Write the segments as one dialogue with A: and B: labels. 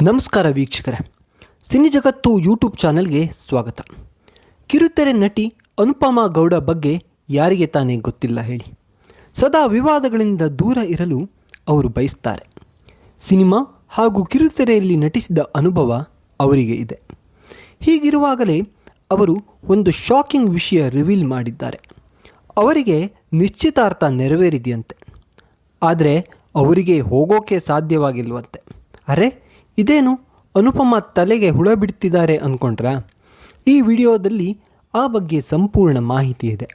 A: ನಮಸ್ಕಾರ ವೀಕ್ಷಕರೇ, ಸಿನಿ ಜಗತ್ತು ಯೂಟ್ಯೂಬ್ ಚಾನೆಲ್ಗೆ ಸ್ವಾಗತ. ಕಿರುತೆರೆ ನಟಿ ಅನುಪಮಾ ಗೌಡ ಬಗ್ಗೆ ಯಾರಿಗೆ ತಾನೇ ಗೊತ್ತಿಲ್ಲ ಹೇಳಿ. ಸದಾ ವಿವಾದಗಳಿಂದ ದೂರ ಇರಲು ಅವರು ಬಯಸ್ತಾರೆ. ಸಿನಿಮಾ ಹಾಗೂ ಕಿರುತೆರೆಯಲ್ಲಿ ನಟಿಸಿದ ಅನುಭವ ಅವರಿಗೆ ಇದೆ. ಹೀಗಿರುವಾಗಲೇ ಅವರು ಒಂದು ಶಾಕಿಂಗ್ ವಿಷಯ ರಿವೀಲ್ ಮಾಡಿದ್ದಾರೆ. ಅವರಿಗೆ ನಿಶ್ಚಿತಾರ್ಥ ನೆರವೇರಿದೆಯಂತೆ. ಆದರೆ ಅವರಿಗೆ ಹೋಗೋಕೆ ಸಾಧ್ಯವಾಗಿಲ್ವಂತೆ. ಅರೆ, ಇದೇನು ಅನುಪಮ ತಲೆಗೆ ಹುಳ ಬಿಡ್ತಿದ್ದಾರೆ ಅಂದ್ಕೊಂಡ್ರಾ? ಈ ವಿಡಿಯೋದಲ್ಲಿ ಆ ಬಗ್ಗೆ ಸಂಪೂರ್ಣ ಮಾಹಿತಿ ಇದೆ.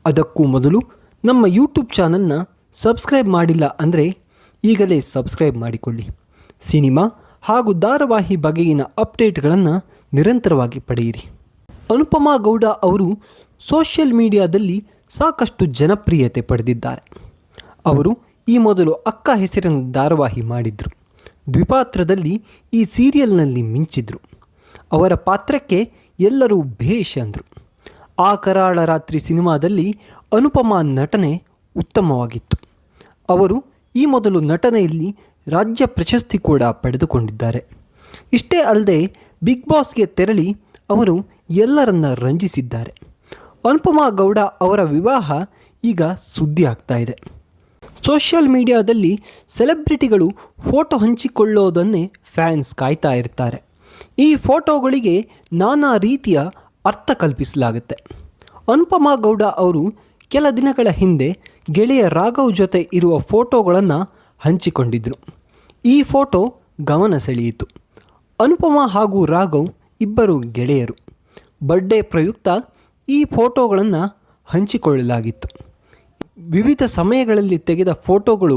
A: ಅದಕ್ಕೂ ಮೊದಲು ನಮ್ಮ ಯೂಟ್ಯೂಬ್ ಚಾನಲ್ನ ಸಬ್ಸ್ಕ್ರೈಬ್ ಮಾಡಿಲ್ಲ ಅಂದರೆ ಈಗಲೇ ಸಬ್ಸ್ಕ್ರೈಬ್ ಮಾಡಿಕೊಳ್ಳಿ. ಸಿನಿಮಾ ಹಾಗೂ ಧಾರಾವಾಹಿ ಬಗೆಗಿನ ಅಪ್ಡೇಟ್ಗಳನ್ನು ನಿರಂತರವಾಗಿ ಪಡೆಯಿರಿ. ಅನುಪಮಾ ಗೌಡ ಅವರು ಸೋಷಿಯಲ್ ಮೀಡಿಯಾದಲ್ಲಿ ಸಾಕಷ್ಟು ಜನಪ್ರಿಯತೆ ಪಡೆದಿದ್ದಾರೆ. ಅವರು ಈ ಮೊದಲು ಅಕ್ಕ ಹೆಸರಿನ ಧಾರಾವಾಹಿ ಮಾಡಿದರು. ದ್ವಿಪಾತ್ರದಲ್ಲಿ ಈ ಸೀರಿಯಲ್ನಲ್ಲಿ ಮಿಂಚಿದ್ರು. ಅವರ ಪಾತ್ರಕ್ಕೆ ಎಲ್ಲರೂ ಭೇಷ್ ಅಂದರು. ಆ ಕರಾಳ ರಾತ್ರಿ ಸಿನಿಮಾದಲ್ಲಿ ಅನುಪಮಾ ನಟನೆ ಉತ್ತಮವಾಗಿತ್ತು. ಅವರು ಈ ಮೊದಲು ನಟನೆಯಲ್ಲಿ ರಾಜ್ಯ ಪ್ರಶಸ್ತಿ ಕೂಡ ಪಡೆದುಕೊಂಡಿದ್ದಾರೆ. ಇಷ್ಟೇ ಅಲ್ಲದೆ ಬಿಗ್ ಬಾಸ್ಗೆ ತೆರಳಿ ಅವರು ಎಲ್ಲರನ್ನ ರಂಜಿಸಿದ್ದಾರೆ. ಅನುಪಮಾ ಗೌಡ ಅವರ ವಿವಾಹ ಈಗ ಸುದ್ದಿ ಆಗ್ತಾ ಇದೆ. ಸೋಷಿಯಲ್ ಮೀಡಿಯಾದಲ್ಲಿ ಸೆಲೆಬ್ರಿಟಿಗಳು ಫೋಟೋ ಹಂಚಿಕೊಳ್ಳೋದನ್ನೇ ಫ್ಯಾನ್ಸ್ ಕಾಯ್ತಾ ಇರ್ತಾರೆ. ಈ ಫೋಟೋಗಳಿಗೆ ನಾನಾ ರೀತಿಯ ಅರ್ಥ ಕಲ್ಪಿಸಲಾಗುತ್ತೆ. ಅನುಪಮಾ ಗೌಡ ಅವರು ಕೆಲ ದಿನಗಳ ಹಿಂದೆ ಗೆಳೆಯ ರಾಘವ್ ಜೊತೆ ಇರುವ ಫೋಟೋಗಳನ್ನು ಹಂಚಿಕೊಂಡಿದ್ದರು. ಈ ಫೋಟೋ ಗಮನ ಸೆಳೆಯಿತು. ಅನುಪಮಾ ಹಾಗೂ ರಾಘವ್ ಇಬ್ಬರು ಗೆಳೆಯರು. ಬರ್ಡೇ ಪ್ರಯುಕ್ತ ಈ ಫೋಟೋಗಳನ್ನು ಹಂಚಿಕೊಳ್ಳಲಾಗಿತ್ತು. ವಿವಿಧ ಸಮಯಗಳಲ್ಲಿ ತೆಗೆದ ಫೋಟೋಗಳು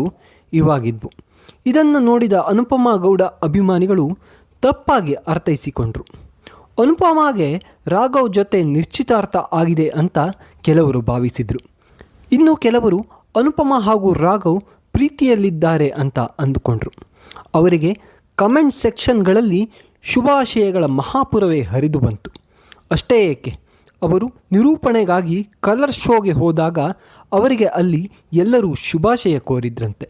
A: ಇವಾಗಿದ್ವು. ಇದನ್ನು ನೋಡಿದ ಅನುಪಮಾ ಗೌಡ ಅಭಿಮಾನಿಗಳು ತಪ್ಪಾಗಿ ಅರ್ಥೈಸಿಕೊಂಡರು. ಅನುಪಮಾಗೆ ರಾಘವ್ ಜೊತೆ ನಿಶ್ಚಿತಾರ್ಥ ಆಗಿದೆ ಅಂತ ಕೆಲವರು ಭಾವಿಸಿದರು. ಇನ್ನು ಕೆಲವರು ಅನುಪಮಾ ಹಾಗೂ ರಾಘವ್ ಪ್ರೀತಿಯಲ್ಲಿದ್ದಾರೆ ಅಂತ ಅಂದುಕೊಂಡರು. ಅವರಿಗೆ ಕಮೆಂಟ್ ಸೆಕ್ಷನ್ಗಳಲ್ಲಿ ಶುಭಾಶಯಗಳ ಮಹಾಪುರವೇ ಹರಿದು ಬಂತು. ಅಷ್ಟೇ ಏಕೆ, ಅವರು ನಿರೂಪಣೆಗಾಗಿ ಕಲರ್ ಶೋಗೆ ಹೋದಾಗ ಅವರಿಗೆ ಅಲ್ಲಿ ಎಲ್ಲರೂ ಶುಭಾಶಯ ಕೋರಿದ್ರಂತೆ.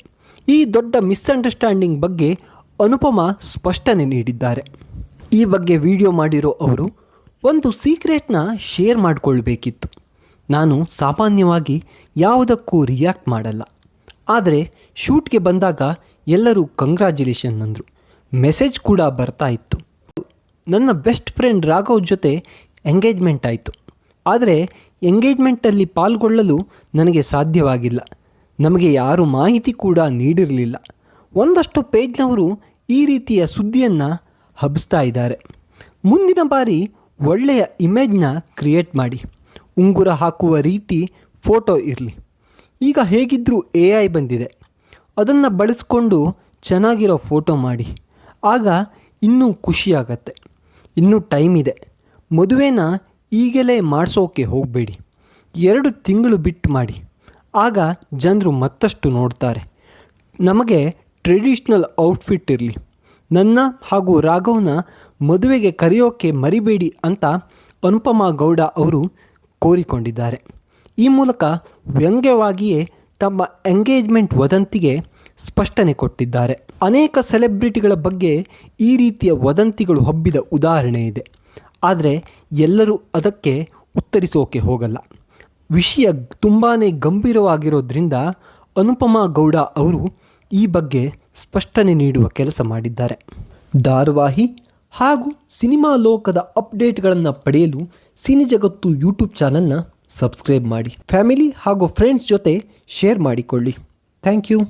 A: ಈ ದೊಡ್ಡ ಮಿಸ್ಅಂಡರ್ಸ್ಟ್ಯಾಂಡಿಂಗ್ ಬಗ್ಗೆ ಅನುಪಮಾ ಸ್ಪಷ್ಟನೆ ನೀಡಿದ್ದಾರೆ. ಈ ಬಗ್ಗೆ ವಿಡಿಯೋ ಮಾಡಿರೋ ಅವರು, ಒಂದು ಸೀಕ್ರೆಟ್ನ ಶೇರ್ ಮಾಡಿಕೊಳ್ಬೇಕಿತ್ತು. ನಾನು ಸಾಮಾನ್ಯವಾಗಿ ಯಾವುದಕ್ಕೂ ರಿಯಾಕ್ಟ್ ಮಾಡಲ್ಲ. ಆದರೆ ಶೂಟ್ಗೆ ಬಂದಾಗ ಎಲ್ಲರೂ ಕಂಗ್ರ್ಯಾಚುಲೇಷನ್ ಅಂದರು. ಮೆಸೇಜ್ ಕೂಡ ಬರ್ತಾ ಇತ್ತು. ನನ್ನ ಬೆಸ್ಟ್ ಫ್ರೆಂಡ್ ರಾಘವ್ ಜೊತೆ ಎಂಗೇಜ್ಮೆಂಟ್ ಆಯಿತು. ಆದರೆ ಎಂಗೇಜ್ಮೆಂಟಲ್ಲಿ ಪಾಲ್ಗೊಳ್ಳಲು ನನಗೆ ಸಾಧ್ಯವಾಗಿಲ್ಲ. ನಮಗೆ ಯಾರೂ ಮಾಹಿತಿ ಕೂಡ ನೀಡಿರಲಿಲ್ಲ. ಒಂದಷ್ಟು ಪೇಜ್ನವರು ಈ ರೀತಿಯ ಸುದ್ದಿಯನ್ನು ಹಬ್ಬಿಸ್ತಾ ಇದ್ದಾರೆ. ಮುಂದಿನ ಬಾರಿ ಒಳ್ಳೆಯ ಇಮೇಜ್ನ ಕ್ರಿಯೇಟ್ ಮಾಡಿ. ಉಂಗುರ ಹಾಕುವ ರೀತಿ ಫೋಟೋ ಇರಲಿ. ಈಗ ಹೇಗಿದ್ದರೂ AI ಬಂದಿದೆ, ಅದನ್ನು ಬಳಸ್ಕೊಂಡು ಚೆನ್ನಾಗಿರೋ ಫೋಟೋ ಮಾಡಿ. ಆಗ ಇನ್ನೂ ಖುಷಿಯಾಗತ್ತೆ. ಇನ್ನೂ ಟೈಮ್ ಇದೆ. ಮದುವೆನ ಈಗಲೇ ಮಾಡಿಸೋಕೆ ಹೋಗಬೇಡಿ. 2 ತಿಂಗಳು ಬಿಟ್ಟು ಮಾಡಿ. ಆಗ ಜನರು ಮತ್ತಷ್ಟು ನೋಡ್ತಾರೆ. ನಮಗೆ ಟ್ರೆಡಿಷ್ನಲ್ ಔಟ್ಫಿಟ್ ಇರಲಿ. ನನ್ನ ಹಾಗೂ ರಾಘವ್ನ ಮದುವೆಗೆ ಕರೆಯೋಕೆ ಮರಿಬೇಡಿ ಅಂತ ಅನುಪಮಾ ಗೌಡ ಅವರು ಕೋರಿಕೊಂಡಿದ್ದಾರೆ. ಈ ಮೂಲಕ ವ್ಯಂಗ್ಯವಾಗಿಯೇ ತಮ್ಮ ಎಂಗೇಜ್ಮೆಂಟ್ ವದಂತಿಗೆ ಸ್ಪಷ್ಟನೆ ಕೊಟ್ಟಿದ್ದಾರೆ. ಅನೇಕ ಸೆಲೆಬ್ರಿಟಿಗಳ ಬಗ್ಗೆ ಈ ರೀತಿಯ ವದಂತಿಗಳು ಹಬ್ಬಿದ ಉದಾಹರಣೆ ಇದೆ. ಆದರೆ ಎಲ್ಲರೂ ಅದಕ್ಕೆ ಉತ್ತರಿಸೋಕೆ ಹೋಗಲ್ಲ. ವಿಷಯ ತುಂಬಾ ಗಂಭೀರವಾಗಿರೋದ್ರಿಂದ ಅನುಪಮಾ ಗೌಡ ಅವರು ಈ ಬಗ್ಗೆ ಸ್ಪಷ್ಟನೆ ನೀಡುವ ಕೆಲಸ ಮಾಡಿದ್ದಾರೆ. ಧಾರಾವಾಹಿ ಹಾಗೂ ಸಿನಿಮಾ ಲೋಕದ ಅಪ್ಡೇಟ್ಗಳನ್ನು ಪಡೆಯಲು ಸಿನಿ ಜಗತ್ತು ಯೂಟ್ಯೂಬ್ ಚಾನಲ್ನ ಸಬ್ಸ್ಕ್ರೈಬ್ ಮಾಡಿ. ಫ್ಯಾಮಿಲಿ ಹಾಗೂ ಫ್ರೆಂಡ್ಸ್ ಜೊತೆ ಶೇರ್ ಮಾಡಿಕೊಳ್ಳಿ. Thank you.